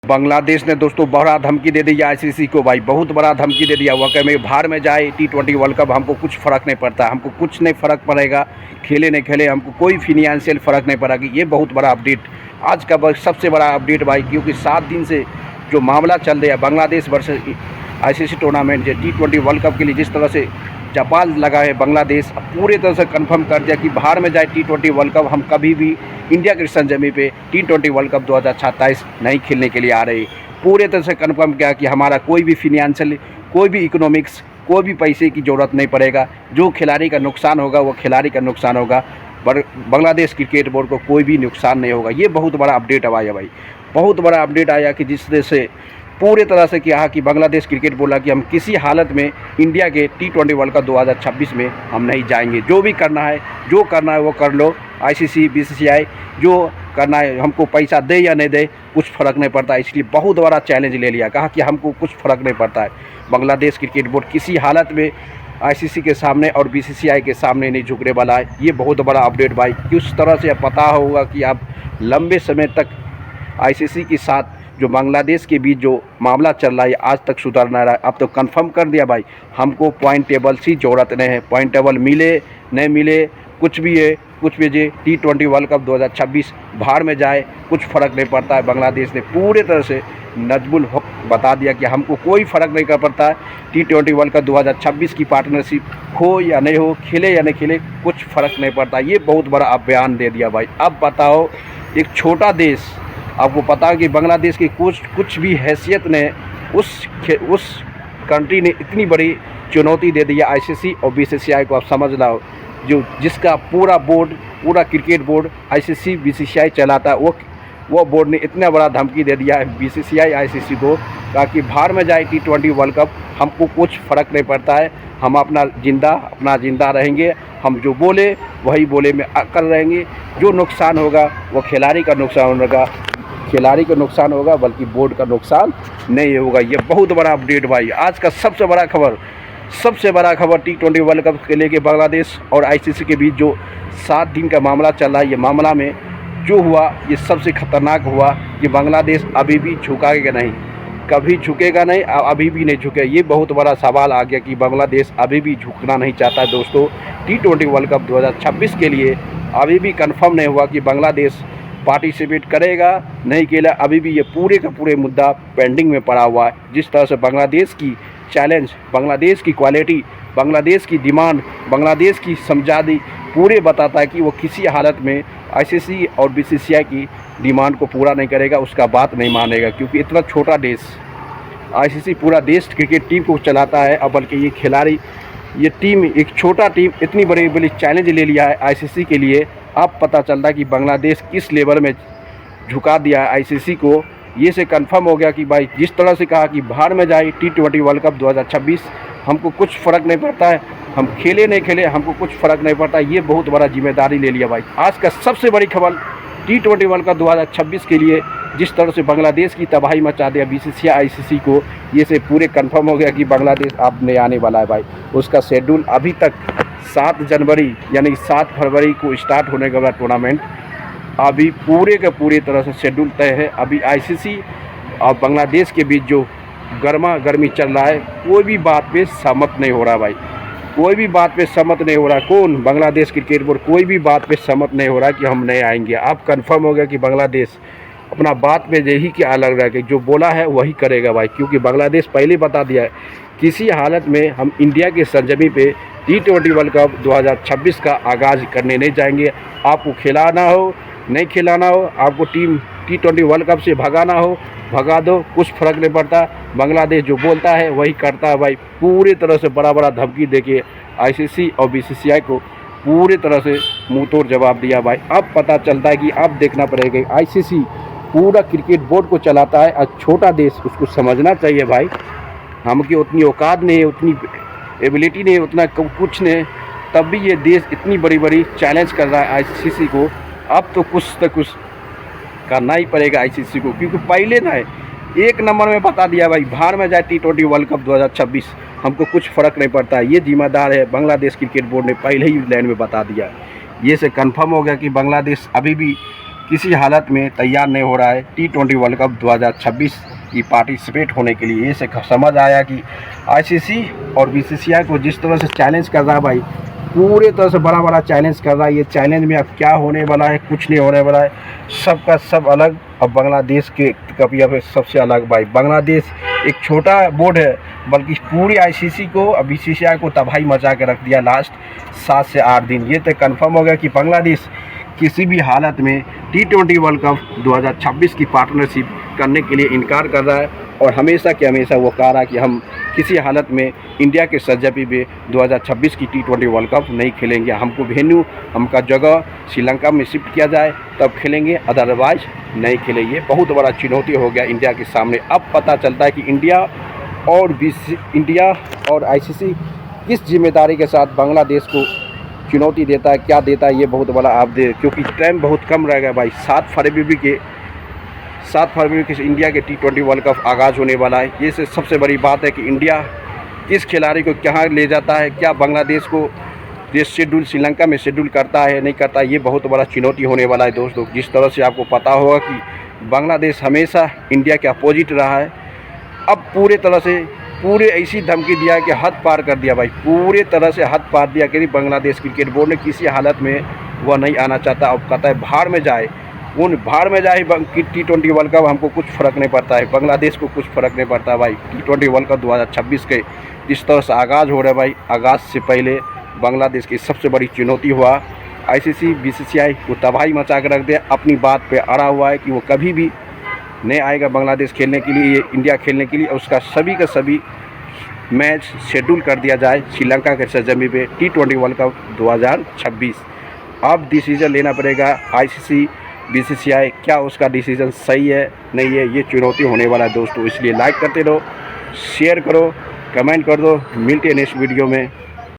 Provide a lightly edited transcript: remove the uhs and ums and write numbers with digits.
बांग्लादेश ने दोस्तों बड़ा धमकी दे दी आईसीसी को भाई, बहुत बड़ा धमकी दे दिया। वह मैं बाहर में जाए T20 वर्ल्ड कप, हमको कुछ फ़र्क नहीं पड़ता, हमको कुछ नहीं फ़र्क पड़ेगा, खेले नहीं खेले हमको कोई फिनेंशियल फ़र्क नहीं पड़ेगा। ये बहुत बड़ा अपडेट आज का सबसे बड़ा अपडेट भाई, क्योंकि 7 दिन से जो मामला चल रहा है Bangladesh versus ICC tournament T20 world cup के लिए, जिस तरह से जापान लगा है बांग्लादेश पूरी तरह से कंफर्म कर दिया कि बाहर में जाए T20 वर्ल्ड कप, हम कभी भी इंडिया के सरजमी पे T20 वर्ल्ड कप 2027 नहीं खेलने के लिए आ रहे। पूरे तरह से कंफर्म किया कि हमारा कोई भी फिनेंशियल, कोई भी इकोनॉमिक्स, कोई भी पैसे की ज़रूरत नहीं पड़ेगा। जो खिलाड़ी का नुकसान होगा वो खिलाड़ी का नुकसान होगा, बांग्लादेश क्रिकेट बोर्ड को कोई भी नुकसान नहीं होगा। ये बहुत बड़ा अपडेट आया भाई, बहुत बड़ा अपडेट आया कि जिससे से पूरे तरह से कहा कि बांग्लादेश क्रिकेट बोला कि हम किसी हालत में इंडिया के T20 वर्ल्ड कप 2026 में हम नहीं जाएंगे। जो भी करना है वो कर लो। आईसीसी BCCI जो करना है, हमको पैसा दे या नहीं दे कुछ फ़र्क नहीं पड़ता। इसलिए बहुत बड़ा चैलेंज ले लिया, कहा कि हमको कुछ फ़र्क नहीं पड़ता है। बांग्लादेश क्रिकेट बोर्ड किसी हालत में आईसीसी के सामने और BCCI के सामने नहीं झुकने वाला है। ये बहुत बड़ा अपडेट भाई। किस तरह से पता होगा कि अब लंबे समय तक आईसीसी के साथ जो बांग्लादेश के बीच जो मामला चल रहा है आज तक सुधर नहीं रहा है। अब तो कंफर्म कर दिया भाई, हमको पॉइंट टेबल की ज़रूरत नहीं है। पॉइंट टेबल मिले नहीं मिले कुछ भी है, कुछ भी जे T20 वर्ल्ड कप 2026 बाहर में जाए कुछ फ़र्क नहीं पड़ता है। बांग्लादेश ने पूरे तरह से नजमुल हक बता दिया कि हमको कोई फ़र्क नहीं कर पड़ता है। T20 वर्ल्ड कप 2026 की पार्टनरशिप हो या नहीं हो, खेले या नहीं खेले, कुछ फ़र्क नहीं पड़ता। ये बहुत बड़ा बयान दे दिया भाई। अब बताओ, एक छोटा देश, आपको पता है कि बांग्लादेश की कुछ भी हैसियत ने उस कंट्री ने इतनी बड़ी चुनौती दे दी है आईसीसी और BCCI को। आप समझ लो, जिसका पूरा बोर्ड, पूरा क्रिकेट बोर्ड आईसीसी BCCI चलाता है, वो बोर्ड ने इतना बड़ा धमकी दे दिया है BCCI आईसीसी को, कहा कि बाहर में जाए T20 वर्ल्ड कप, हमको कुछ फ़र्क नहीं पड़ता है। हम अपना जिंदा रहेंगे, हम जो बोले वही बोले में कर रहेंगे। जो नुकसान होगा वो खिलाड़ी का नुकसान होगा, बल्कि बोर्ड का नुकसान नहीं होगा। ये बहुत बड़ा अपडेट भाई, आज का सबसे बड़ा खबर T20 वर्ल्ड कप के लेके बांग्लादेश और आईसीसी के बीच जो 7 दिन का मामला चल रहा है। ये मामला में जो हुआ ये सबसे खतरनाक हुआ कि बांग्लादेश अभी भी झुकेगा नहीं, कभी झुकेगा नहीं, अभी भी नहीं झुके। ये बहुत बड़ा सवाल आ गया कि बांग्लादेश अभी भी झुकना नहीं चाहता दोस्तों। T20 वर्ल्ड कप 2026 के लिए अभी भी कंफर्म नहीं हुआ कि बांग्लादेश पार्टिसिपेट करेगा नहीं करेगा। अभी भी ये पूरे का पूरे मुद्दा पेंडिंग में पड़ा हुआ है। जिस तरह से बांग्लादेश की चैलेंज, बांग्लादेश की क्वालिटी, बांग्लादेश की डिमांड, बांग्लादेश की समझादी पूरे बताता है कि वो किसी हालत में आईसीसी और BCCI की डिमांड को पूरा नहीं करेगा, उसका बात नहीं मानेगा। क्योंकि इतना छोटा देश, आईसीसी पूरा देश क्रिकेट टीम को चलाता है, और बल्कि ये खिलाड़ी, ये टीम, एक छोटा टीम इतनी बड़ी चैलेंज ले लिया है आईसीसी के लिए। अब पता चलता है कि बांग्लादेश किस लेवल में झुका दिया है आईसीसी को। ये से कंफर्म हो गया कि भाई, जिस तरह से कहा कि बाहर में जाए T20 वर्ल्ड कप 2026, हमको कुछ फ़र्क नहीं पड़ता है, हम खेले नहीं खेले हमको कुछ फ़र्क नहीं पड़ता। ये बहुत बड़ा जिम्मेदारी ले लिया भाई। आज का सबसे बड़ी खबर T20 वर्ल्ड कप 2026 के लिए, जिस तरह से बांग्लादेश की तबाही मचा दिया BCCI आईसीसी को, ये से पूरे कंफर्म हो गया कि बांग्लादेश अब नहीं आने वाला है भाई। उसका शेड्यूल अभी तक 7 जनवरी यानी 7 फरवरी को स्टार्ट होने के बाद टूर्नामेंट अभी पूरे के पूरी तरह से शेड्यूल तय है। अभी आईसीसी और बांग्लादेश के बीच जो गर्मी चल रहा है, कोई भी बात पे सहमत नहीं हो रहा भाई, कोई भी बात पे सहमत नहीं हो रहा। कौन? बांग्लादेश क्रिकेट बोर्ड कोई भी बात पे सहमत नहीं हो रहा कि हम नहीं आएंगे। अब कंफर्म हो गया कि बांग्लादेश अपना बात में यही क्या अलग रह गया, जो बोला है वही करेगा भाई। क्योंकि बांग्लादेश पहले बता दिया है, किसी हालत में हम इंडिया के सरजमी पे T20 वर्ल्ड कप 2026 का आगाज़ करने नहीं जाएंगे। आपको खिलाना हो नहीं खिलाना हो, आपको टीम T20 वर्ल्ड कप से भगाना हो भगा दो, कुछ फ़र्क नहीं पड़ता। बांग्लादेश जो बोलता है वही करता है भाई। पूरी तरह से बड़ा धमकी देके आईसीसी और BCCI को पूरी तरह से मुँह तोड़ जवाब दिया भाई। अब पता चलता है कि अब देखना पड़ेगा, आईसीसी पूरा क्रिकेट बोर्ड को चलाता है और छोटा देश, उसको समझना चाहिए भाई, हमकी उतनी औकात नहीं है, उतनी एबिलिटी नहीं है, उतना कुछ नहीं, तब भी ये देश इतनी बड़ी चैलेंज कर रहा है आईसीसी को। अब तो कुछ करना ही पड़ेगा आईसीसी को, क्योंकि पहले ना है 1 नंबर में बता दिया भाई, बाहर में जाए T20 वर्ल्ड कप 2026, हमको कुछ फ़र्क नहीं पड़ता। ये जिम्मेदार है बांग्लादेश क्रिकेट बोर्ड ने पहले ही लाइन में बता दिया। ये से कंफर्म हो गया कि बांग्लादेश अभी भी किसी हालत में तैयार नहीं हो रहा है T20 वर्ल्ड कप 2026 की पार्टिसिपेट होने के लिए। ये से समझ आया कि आईसीसी और बीसीसीआई को जिस तरह से चैलेंज कर रहा है भाई, पूरे तरह से बड़ा बड़ा चैलेंज कर रहा है। ये चैलेंज में अब क्या होने वाला है, कुछ नहीं होने वाला है, सबका सब अलग। अब बांग्लादेश के कपिया पे सबसे अलग भाई। बांग्लादेश एक छोटा बोर्ड है, बल्कि पूरी आईसीसी को और बीसीसीआई को तबाही मचा के रख दिया लास्ट 7 से 8 दिन। ये तो कंफर्म हो गया कि बांग्लादेश किसी भी हालत में T20 वर्ल्ड कप 2026 की पार्टनरशिप करने के लिए इनकार कर रहा है। और हमेशा के हमेशा वो कह रहा है कि हम किसी हालत में इंडिया के सरजमी पे 2026 की T20 वर्ल्ड कप नहीं खेलेंगे। हमको वेन्यू, हमका जगह श्रीलंका में शिफ्ट किया जाए तब खेलेंगे, अदरवाइज नहीं खेलेंगे। बहुत बड़ा चुनौती हो गया इंडिया के सामने। अब पता चलता है कि इंडिया और आईसीसी किस जिम्मेदारी के साथ बांग्लादेश को चुनौती देता है, क्या देता है, ये बहुत बड़ा आप दे, क्योंकि टाइम बहुत कम रह गया भाई। 7 फरवरी के इंडिया के T20 वर्ल्ड कप आगाज़ होने वाला है। ये से सबसे बड़ी बात है कि इंडिया किस खिलाड़ी को कहाँ ले जाता है, क्या बांग्लादेश को ये शेड्यूल श्रीलंका में शेड्यूल करता है नहीं करता, ये बहुत बड़ा चुनौती होने वाला है दोस्तों। जिस तरह से आपको पता होगा कि बांग्लादेश हमेशा इंडिया के अपोजिट रहा है, अब पूरे ऐसी धमकी दिया कि हद पार कर दिया भाई, पूरे तरह से हद पार दिया कि बांग्लादेश क्रिकेट बोर्ड ने किसी हालत में वह नहीं आना चाहता। अब कहता है भाड़ में जाए T20 वर्ल्ड कप, हमको कुछ फ़र्क नहीं पड़ता है, बांग्लादेश को कुछ फ़र्क नहीं पड़ता भाई। T20 वर्ल्ड कप 2026 के जिस तरह से आगाज़ हो रहा है भाई, आगाज़ से पहले बांग्लादेश की सबसे बड़ी चुनौती हुआ आईसीसी बीसीसीआई को तबाही मचा कर रख दिया। अपनी बात पे अड़ा हुआ है कि वो कभी भी नहीं आएगा बांग्लादेश खेलने के लिए, इंडिया खेलने के लिए। उसका सभी का सभी मैच शेड्यूल कर दिया जाए श्रीलंका के सरजमी पे T20 वर्ल्ड कप 2026। अब डिसीज़न लेना पड़ेगा आईसीसी बीसीसीआई, क्या उसका डिसीज़न सही है नहीं है, ये चुनौती होने वाला है दोस्तों। इसलिए लाइक करते रहो, शेयर करो, कमेंट कर दो। मिलते हैं नेक्स्ट वीडियो में।